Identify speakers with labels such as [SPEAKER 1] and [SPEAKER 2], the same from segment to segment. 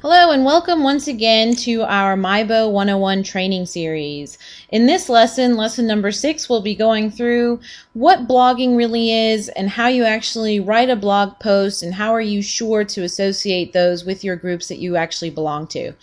[SPEAKER 1] Hello and welcome once again to our myBO 101 training series. In this lesson, lesson number 6, we'll be going through what blogging really is and how you actually write a blog post and how are you sure to associate those with your groups that you actually belong to.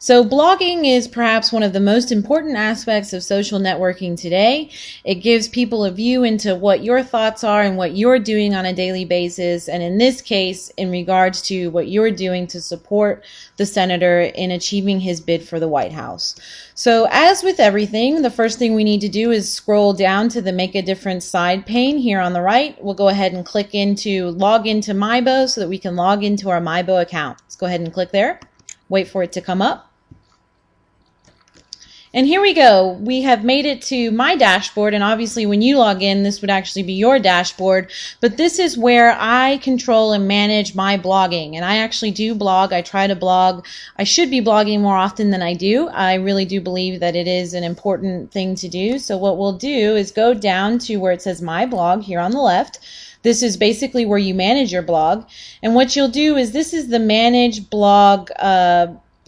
[SPEAKER 1] So blogging is perhaps one of the most important aspects of social networking today. It gives people a view into what your thoughts are and what you're doing on a daily basis, and in this case, in regards to what you're doing to support the senator in achieving his bid for the White House. So as with everything, the first thing we need to do is scroll down to the Make a Difference side pane here on the right. We'll go ahead and click into Log into myBO so that we can log into our myBO account. Let's go ahead and click there. Wait for it to come up. And here we go. We have made it to my dashboard, and obviously when you log in, this would actually be your dashboard, but this is where I control and manage my blogging. And I actually do blog. I try to blog. I should be blogging more often than I do. I really do believe that it is an important thing to do. So what we'll do is go down to where it says My Blog here on the left. This is basically where you manage your blog. And what you'll do is this is the Manage Blog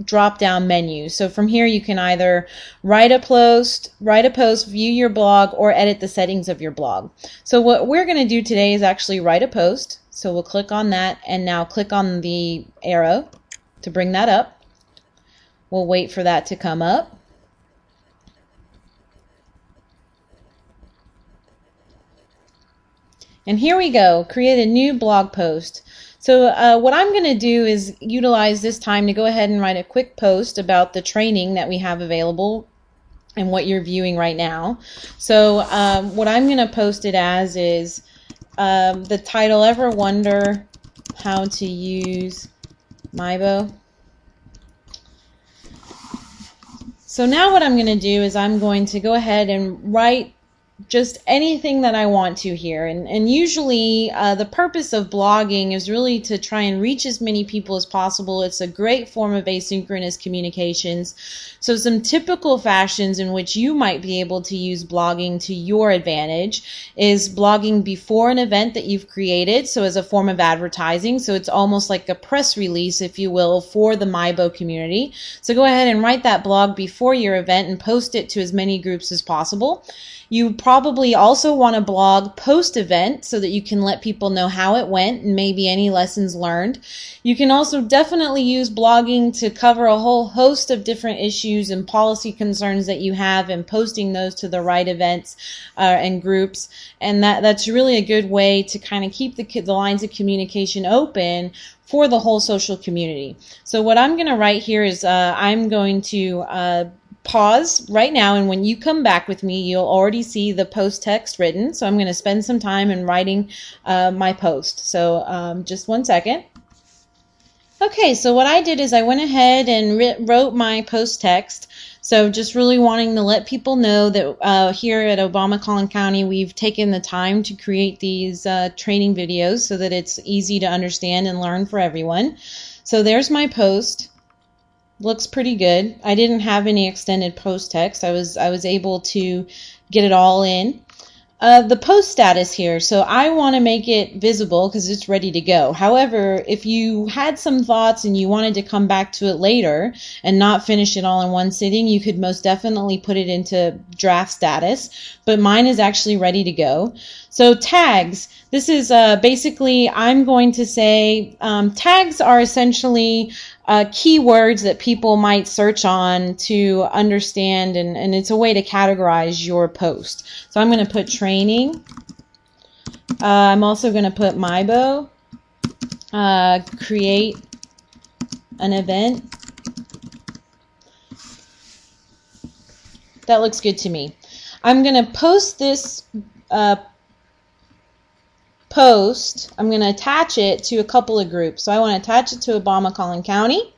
[SPEAKER 1] drop down menu. So from here you can either write a post, view your blog, or edit the settings of your blog. So what we're going to do today is actually write a post. So we'll click on that and now click on the arrow to bring that up. We'll wait for that to come up. And here we go, create a new blog post. So what I'm going to do is utilize this time to go ahead and write a quick post about the training that we have available and what you're viewing right now. So what I'm going to post it as is the title, Ever Wonder How to Use myBO? So now what I'm going to do is I'm going to go ahead and write just anything that I want to here. And usually the purpose of blogging is really to try and reach as many people as possible. It's a great form of asynchronous communications. So some typical fashions in which you might be able to use blogging to your advantage is blogging before an event that you've created, so as a form of advertising. So it's almost like a press release, if you will, for the myBO community. So go ahead and write that blog before your event and post it to as many groups as possible. You probably also want to blog post-event so that you can let people know how it went and maybe any lessons learned. You can also definitely use blogging to cover a whole host of different issues and policy concerns that you have and posting those to the right events and groups. And that's really a good way to kind of keep the lines of communication open for the whole social community. So what I'm going to write here is I'm going to pause right now, and when you come back with me, you'll already see the post text written. So I'm going to spend some time in writing my post. So just one second. Okay, so what I did is I went ahead and wrote my post text. So just really wanting to let people know that here at Obama-Collin County, we've taken the time to create these training videos so that it's easy to understand and learn for everyone. So there's my post. Looks pretty good. I didn't have any extended post text. I was able to get it all in. The post status here, so I want to make it visible because it's ready to go. However, if you had some thoughts and you wanted to come back to it later and not finish it all in one sitting, you could most definitely put it into draft status, but mine is actually ready to go. So tags, this is basically, I'm going to say tags are essentially keywords that people might search on to understand, and it's a way to categorize your post. So I'm going to put training. I'm also going to put myBO, create an event. That looks good to me. I'm going to post this post. I'm going to attach it to a couple of groups. So I want to attach it to Obama-Collin County.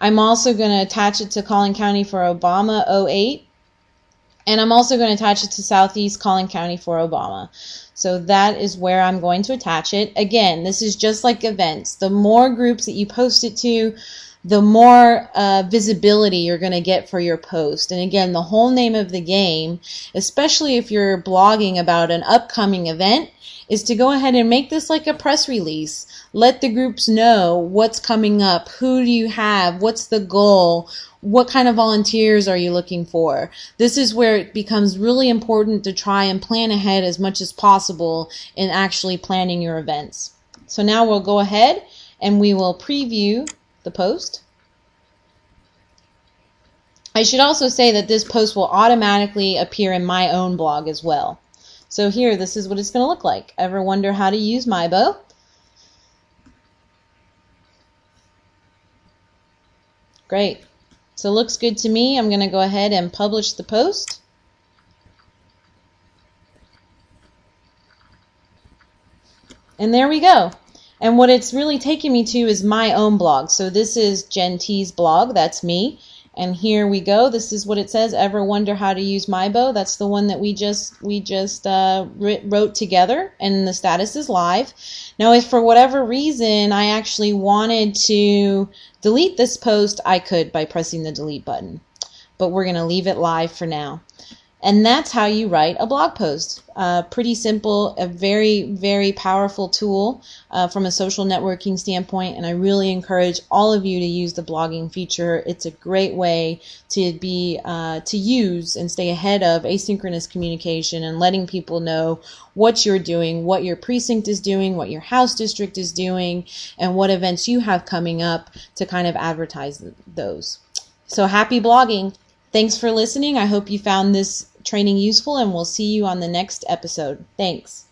[SPEAKER 1] I'm also going to attach it to Collin County for Obama 08. And I'm also going to attach it to Southeast Collin County for Obama. So that is where I'm going to attach it. Again, this is just like events. The more groups that you post it to, the more visibility you're going to get for your post. And again, the whole name of the game, especially if you're blogging about an upcoming event, is to go ahead and make this like a press release. Let the groups know what's coming up, who do you have, what's the goal, what kind of volunteers are you looking for. This is where it becomes really important to try and plan ahead as much as possible in actually planning your events. So now we'll go ahead and we will preview the post. I should also say that this post will automatically appear in my own blog as well. So here, this is what it's going to look like. Ever wonder how to use myBO? Great. So it looks good to me. I'm going to go ahead and publish the post. And there we go. And what it's really taking me to is my own blog. So this is Jen T's blog. That's me. And here we go. This is what it says. Ever wonder how to use myBO? That's the one that we just wrote together, and the status is live. Now, if for whatever reason I actually wanted to delete this post, I could by pressing the delete button. But we're going to leave it live for now. And that's how you write a blog post. Pretty simple, a very, very powerful tool from a social networking standpoint. And I really encourage all of you to use the blogging feature. It's a great way to use and stay ahead of asynchronous communication and letting people know what you're doing, what your precinct is doing, what your house district is doing, and what events you have coming up to kind of advertise those. So happy blogging. Thanks for listening. I hope you found this training useful, and we'll see you on the next episode. Thanks.